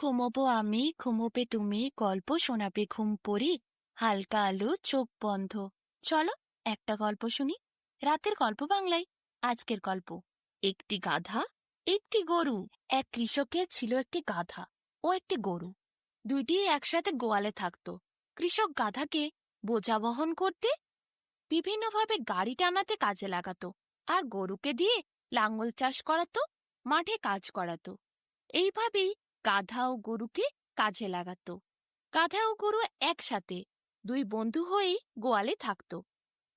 ঘুমোবো আমি, ঘুমোবে তুমি, গল্প শোনাবে ঘুম পড়ি, হালকা আলো চোখ বন্ধ। চলো একটা গল্প শুনি। রাতের গল্প বাংলায়। আজকের গল্প, একটি গাধা, একটি গরু। এক কৃষকের ছিল একটি গাধা ও একটি গরু। দুইটি একসাথে গোয়ালে থাকতো। কৃষক গাধাকে বোঝা বহন করতে, বিভিন্নভাবে গাড়ি টানাতে কাজে লাগাতো, আর গরুকে দিয়ে লাঙ্গল চাষ করাতো, মাঠে কাজ করাতো। এইভাবেই গাধা ও গরুকে কাজে লাগাতো। গাধা ও গরু একসাথে দুই বন্ধু হয়েই গোয়ালে থাকতো।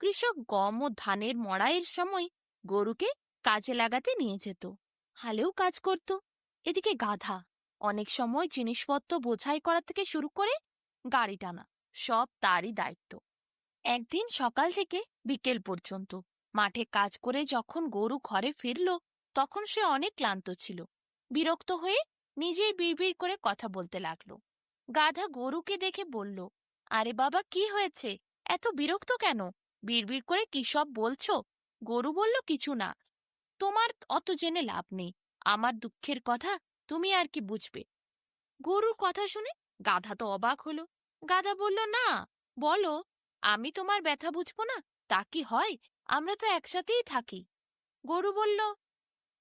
কৃষক গম ও ধানের মড়াইয়ের সময় গরুকে কাজে লাগাতে নিয়ে যেত, হালেও কাজ করত। এদিকে গাধা অনেক সময় জিনিসপত্র বোঝাই করা থেকে শুরু করে গাড়ি টানা, সব তারই দায়িত্ব। একদিন সকাল থেকে বিকেল পর্যন্ত মাঠে কাজ করে যখন গরু ঘরে ফিরল, তখন সে অনেক ক্লান্ত ছিল। বিরক্ত হয়ে নিজেই বিড়বিড় করে কথা বলতে লাগলো। গাধা গরুকে দেখে বলল, আরে বাবা, কি হয়েছে? এত বিরক্ত কেন? বিড়বিড় করে কি সব বলছো? গরু বলল, কিছু না, তোমার অত জেনে লাভ নেই। আমার দুঃখের কথা তুমি আর কি বুঝবে? গরুর কথা শুনে গাধা তো অবাক হলো। গাধা বলল, না, বলো, আমি তোমার ব্যথা বুঝবো না তা কি হয়? আমরা তো একসাথেই থাকি। গরু বলল,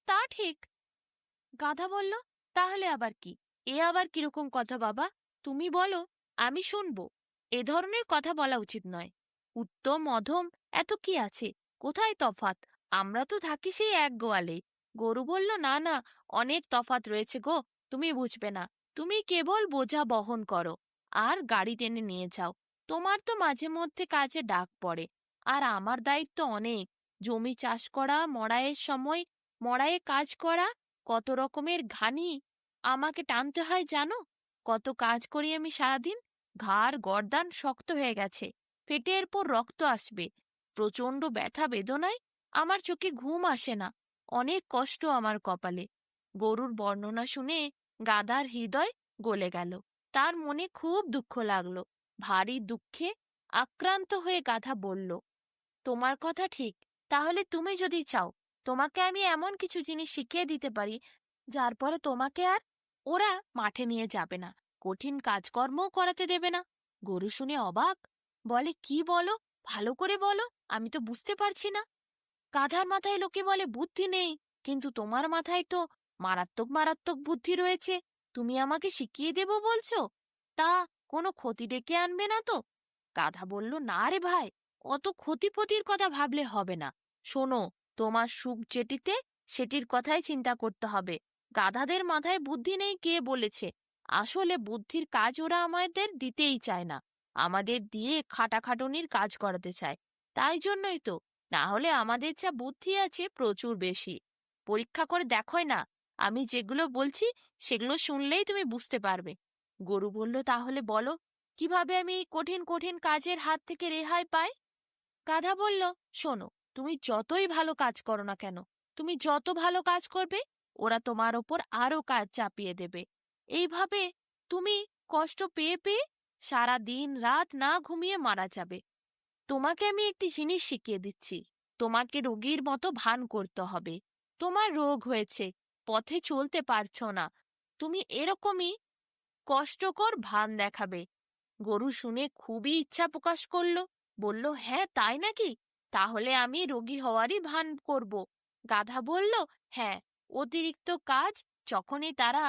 তা ঠিক। গাধা বলল, তাহলে আবার কি? এ আবার কিরকম কথা বাবা? তুমি বলো, আমি শুনবো। এ ধরনের কথা বলা উচিত নয়। উত্তম অধম এত কি আছে? কোথায় তফাত? আমরা তো থাকি সেই এক গোয়ালে। গরু বলল, না না, অনেক তফাত রয়েছে গো, তুমি বুঝবে না। তুমি কেবল বোঝা বহন করো আর গাড়ি টেনে নিয়ে যাও। তোমার তো মাঝে মধ্যে কাজে ডাক পড়ে, আর আমার দায়িত্ব অনেক। জমি চাষ করা, মড়াইয়ের সময় মড়াইয়ে কাজ করা, কত রকমের ঘানি আমাকে টানতে হয় জানো? কত কাজ করি আমি সারাদিন। ঘাড় গর্দান শক্ত হয়ে গেছে, পেটের পর রক্ত আসবে। প্রচণ্ড ব্যথা বেদনায় আমার চোখে ঘুম আসে না। অনেক কষ্ট আমার কপালে। গরুর বর্ণনা শুনে গাধার হৃদয় গলে গেল। তার মনে খুব দুঃখ লাগলো। ভারী দুঃখে আক্রান্ত হয়ে গাধা বলল, তোমার কথা ঠিক। তাহলে তুমি যদি চাও, তোমাকে আমি এমন কিছু জিনিস শিখিয়ে দিতে পারি যার পরে তোমাকে আর ওরা মাঠে নিয়ে যাবে না, কঠিন কাজকর্মও করাতে দেবে না। গরু শুনে অবাক, বলে, কি বলো? ভালো করে বলো, আমি তো বুঝতে পারছি না। গাধার মাথায় লোকে বলে বুদ্ধি নেই, কিন্তু তোমার মাথায় তো মারাত্মক মারাত্মক বুদ্ধি রয়েছে। তুমি আমাকে শিখিয়ে দেব বলছো? তা কোনো ক্ষতি ডেকে আনবে না তো? গাধা বলল, না রে ভাই, অত ক্ষতিপতির কথা ভাবলে হবে না। শোনো, তোমার সুখ যেটিতে সেটির কথাই চিন্তা করতে হবে। গাধাদের মাথায় বুদ্ধি নেই কে বলেছে? আসলে বুদ্ধির কাজ ওরা আমাদের দিতেই চায় না, আমাদের দিয়ে খাটাখাটুনির কাজ করাতে চায়। তাই জন্যই তো, না হলে আমাদের যা বুদ্ধি আছে প্রচুর বেশি। পরীক্ষা করে দেখোই না, আমি যেগুলো বলছি সেগুলো শুনলেই তুমি বুঝতে পারবে। গরু বলল, তাহলে বলো, কিভাবে আমি এই কঠিন কঠিন কাজের হাত থেকে রেহাই পাই? গাধা বলল, শোনো, তুমি যতই ভালো কাজ করো না কেন, তুমি যত ভালো কাজ করবে, ওরা তোমার ওপর আরো কাজ চাপিয়ে দেবে। এইভাবে তুমি কষ্ট পেয়ে পেয়ে সারা দিন রাত না ঘুমিয়ে মারা যাবে। তোমাকে আমি একটি জিনিস শিখিয়ে দিচ্ছি। তোমাকে রোগীর মতো ভান করতে হবে। তোমার রোগ হয়েছে, পথে চলতে পারছো না, তুমি এরকমই কষ্টকর ভান দেখাবে। গরু শুনে খুবই ইচ্ছা প্রকাশ করলো, বলল, হ্যাঁ তাই নাকি? তাহলে আমি রোগী হওয়ারই ভান করব। গাধা বলল, হ্যাঁ, অতিরিক্ত কাজ যখনই তারা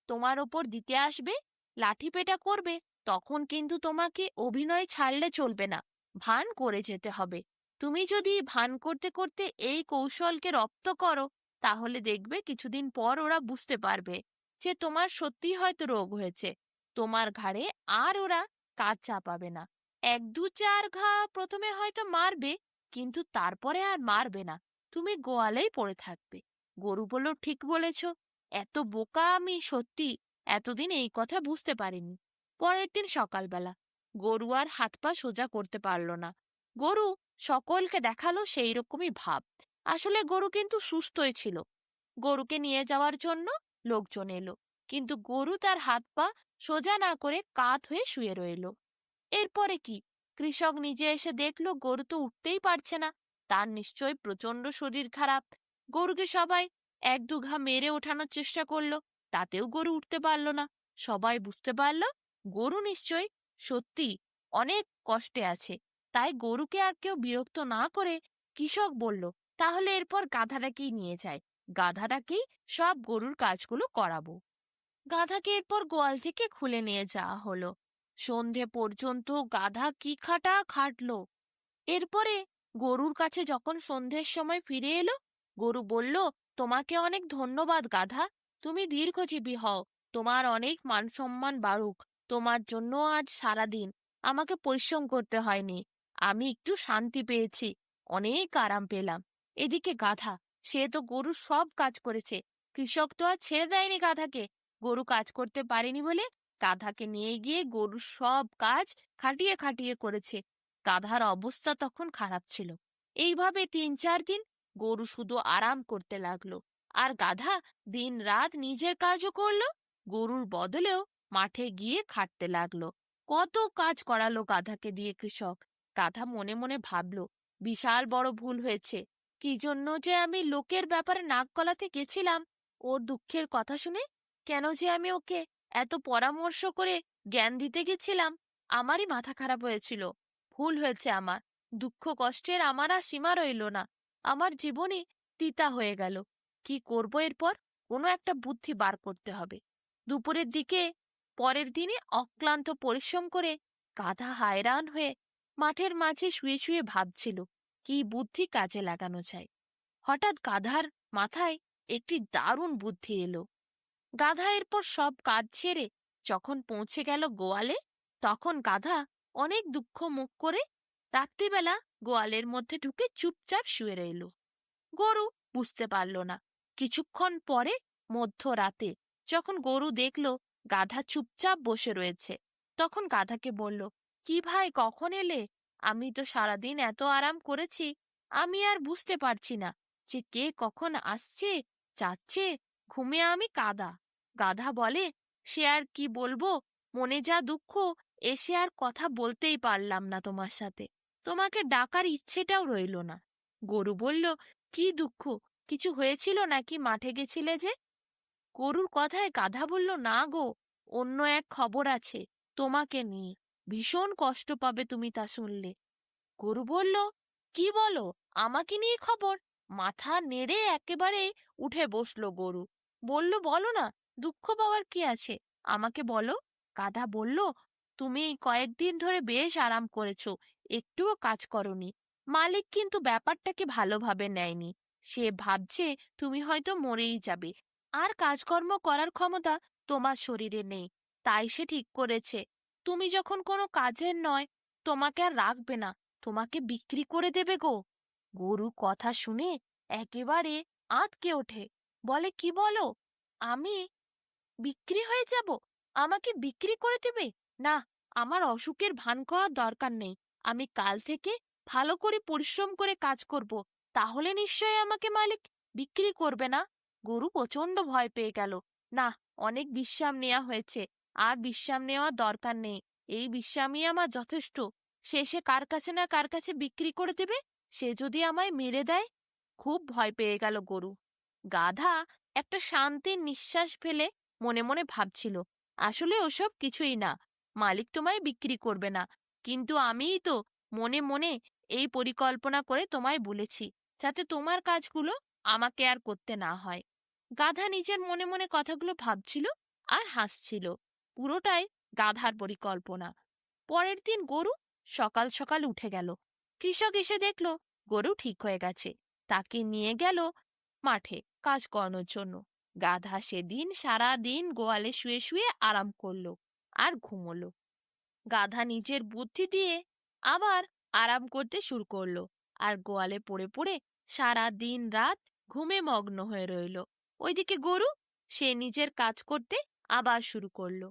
তোমার ওপর দিতে আসবে, লাঠিপেটা করবে, তখন কিন্তু তোমাকে অভিনয় ছাড়লে চলবে না, ভান করে যেতে হবে। তুমি যদি ভান করতে করতে এই কৌশলকে রপ্ত করো, তাহলে দেখবে কিছুদিন পর ওরা বুঝতে পারবে যে তোমার সত্যিই হয়তো রোগ হয়েছে। তোমার ঘাড়ে আর ওরা কাজ চাপাবে না। এক দু চার ঘা প্রথমে হয়তো মারবে, কিন্তু তারপরে আর মারবে না। তুমি গোয়ালেই পড়ে থাকবে। গরু বলল, ঠিক বলেছ। এত বোকা আমি সত্যি এতদিন এই কথা বুঝতে পারিনি। পরের দিন সকালবেলা গরু আর হাত পা সোজা করতে পারল না। গরু সকলকে দেখালো সেই রকমই ভাব। আসলে গরু কিন্তু সুস্থই ছিল। গরুকে নিয়ে যাওয়ার জন্য লোকজন এলো, কিন্তু গরু তার হাত পা সোজা না করে কাত হয়ে শুয়ে রইল। এরপরে কি? কৃষক নিজে এসে দেখলো গরু তো উঠতেই পারছে না। তার নিশ্চয়ই প্রচন্ড শরীর খারাপ। গরুকে সবাই এক দু ঘা মেরে ওঠানোর চেষ্টা করলো, তাতেও গরু উঠতে পারল না। সবাই বুঝতে পারল গরু নিশ্চয়ই সত্যি অনেক কষ্টে আছে। তাই গরুকে আর কেউ বিরক্ত না করে কৃষক বলল, তাহলে এরপর গাধাটাকেই নিয়ে যায়, গাধাটাকেই সব গরুর কাজগুলো করাবো। গাধাকে এরপর গোয়াল থেকে খুলে নিয়ে যাওয়া হলো। সন্ধে পর্যন্ত গাধা কি খাটা খাটলো। এরপরে গরুর কাছে যখন সন্ধ্যের সময় ফিরে এলো, গরু বলল, তোমাকে অনেক ধন্যবাদ গাধা, তুমি দীর্ঘজীবী হও, তোমার অনেক মান সম্মান বাড়ুক, তোমার জন্য আজ সারা দিন আমাকে পরিশ্রম করতে হয়নি, আমি একটু শান্তি পেয়েছি, অনেক আরাম পেলাম। এদিকে গাধা, সে তো গরুর সব কাজ করেছে, কৃষক তো আর ছেড়ে দেয়নি গাধাকে, গরু কাজ করতে পারেনি বলে গাধাকে নিয়ে গিয়ে গরুর সব কাজ খাটিয়ে খাটিয়ে করেছে। গাধার অবস্থা তখন খারাপ ছিল। এইভাবে ৩-৪ দিন গরু শুধু আরাম করতে লাগলো, আর গাধা দিন রাত নিজের কাজও করলো, গরুর বদলেও মাঠে গিয়ে খাটতে লাগলো। কত কাজ করালো গাধাকে দিয়ে কৃষক। গাধা মনে মনে ভাবলো, বিশাল বড় ভুল হয়েছে, কি জন্য যে আমি লোকের ব্যাপারে নাক গলাতে গেছিলাম ওর দুঃখের কথা শুনে, কেন যে আমি ওকে এত পরামর্শ করে জ্ঞান দিতে গেছিলাম, আমারই মাথা খারাপ হয়েছিল, ভুল হয়েছে আমার, দুঃখ কষ্টের আমার আর সীমা রইল না, আমার জীবনই তিতা হয়ে গেল, কি করব এরপর, কোনো একটা বুদ্ধি বার করতে হবে। দুপুরের দিকে পরের দিনে অক্লান্ত পরিশ্রম করে গাধা হায়রান হয়ে মাঠের মাঝে শুয়ে শুয়ে ভাবছিল কি বুদ্ধি কাজে লাগানো যায়। হঠাৎ গাধার মাথায় একটি দারুণ বুদ্ধি এলো। গাধা এরপর সব কাজ ছেড়ে যখন পৌঁছে গেল গোয়ালে, তখন গাধা অনেক দুঃখ মুখ করে রাত্রিবেলা গোয়ালের মধ্যে ঢুকে চুপচাপ শুয়ে রইল। গরু বুঝতে পারল না। কিছুক্ষণ পরে মধ্যরাতে যখন গরু দেখল গাধা চুপচাপ বসে রয়েছে, তখন গাধাকে বলল, কি ভাই, কখন এলে? আমি তো সারাদিন এত আরাম করেছি, আমি আর বুঝতে পারছি না যে কে কখন আসছে যাচ্ছে, ঘুমে আমি কাদা। গাধা বলে, সে আর কি বলবো, মনে যা দুঃখ, এসে আর কথা বলতেই পারলাম না তোমার সাথে, তোমাকে ডাকার ইচ্ছেটাও রইল না। গরু বলল, কি দুঃখ, কিছু হয়েছিল নাকি, মাঠে গেছিলে যে? গরুর কথায় গাধা বলল, না গো, অন্য এক খবর আছে তোমাকে নিয়ে, ভীষণ কষ্ট পাবে তুমি তা শুনলে। গরু বলল, কি বলো, আমাকে নিয়ে খবর? মাথা নেড়ে একেবারে উঠে বসলো গরু, বলল, বলো না, দুঃখ পাওয়ার কি আছে, আমাকে বলো। গাধা বলল, তুমি কয়েকদিন ধরে বেশ আরাম করেছো, একটুও কাজ করনি, মালিক কিন্তু ব্যাপারটাকে ভালোভাবে নেয়নি, সে ভাবছে তুমি হয়তো মরেই যাবে, আর কাজকর্ম করার ক্ষমতা তোমার শরীরে নেই, তাই সে ঠিক করেছে তুমি যখন কোনো কাজের নয়, তোমাকে আর রাখবে না, তোমাকে বিক্রি করে দেবে গো। গরু কথা শুনে একেবারে আঁতকে ওঠে, বলে, কি বলো, আমি বিক্রি হয়ে যাব? আমাকে বিক্রি করে দেবে? না, আমার অসুখের ভান করার দরকার নেই, আমি কাল থেকে ভালো করে পরিশ্রম করে কাজ করব, তাহলে নিশ্চয়ই আমাকে মালিক বিক্রি করবে না। গরু প্রচন্ড ভয় পেয়ে গেল, না, অনেক বিশ্রাম নেওয়া হয়েছে, আর বিশ্রাম নেওয়ার দরকার নেই, এই বিশ্রামই আমার যথেষ্ট, শেষে কার কাছে না কার কাছে বিক্রি করে দেবে, সে যদি আমায় মেরে দেয়। খুব ভয় পেয়ে গেল গরু। গাধা একটা শান্তির নিঃশ্বাস ফেলে মনে মনে ভাবছিল, আসলে ওসব কিছুই না, মালিক তোমায় বিক্রি করবে না, কিন্তু আমিই তো মনে মনে এই পরিকল্পনা করে তোমায় বলেছি যাতে তোমার কাজগুলো আমাকে আর করতে না হয়। গাধা নিজের মনে মনে কথাগুলো ভাবছিল আর হাসছিল, পুরোটাই গাধার পরিকল্পনা। পরের দিন গরু সকাল সকাল উঠে গেল। কৃষক এসে দেখল গরু ঠিক হয়ে গেছে, তাকে নিয়ে গেল মাঠে কাজ করানোর জন্য। গাধা সেদিন সারা দিন গোয়ালে শুয়ে শুয়ে আরাম করলো আর ঘুমোলো। গাধা নিজের বুদ্ধি দিয়ে আবার আরাম করতে শুরু করলো, আর গোয়ালে পড়ে পড়ে সারা দিন রাত ঘুমে মগ্ন হয়ে রইল। ওইদিকে গরু, সে নিজের কাজ করতে আবার শুরু করলো।